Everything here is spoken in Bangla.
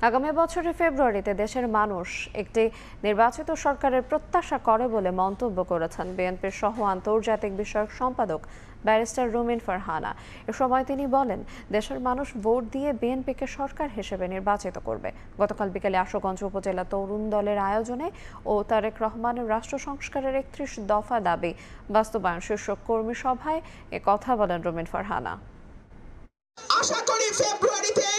আগামী বছরের ফেব্রুয়ারিতে দেশের মানুষ একটি নির্বাচিত সরকারের প্রত্যাশা করে বলে মন্তব্য করেছেন বিএনপির সহ আন্তর্জাতিক বিষয়ক সম্পাদক ব্যারিস্টার রুমিন ফারহানা। এ সময় তিনি বলেন, দেশের মানুষ ভোট দিয়ে বিএনপিকে সরকার হিসেবে নির্বাচিত করবে। গতকাল বিকেলে আশুগঞ্জ উপজেলা তরুণ দলের আয়োজনে ও তারেক রহমানের রাষ্ট্র সংস্কারের ৩১ দফা দাবি বাস্তবায়ন শীর্ষক কর্মী সভায় এ কথা বলেন রুমিন ফারহানা। আশা করি ফেব্রুয়ারিতে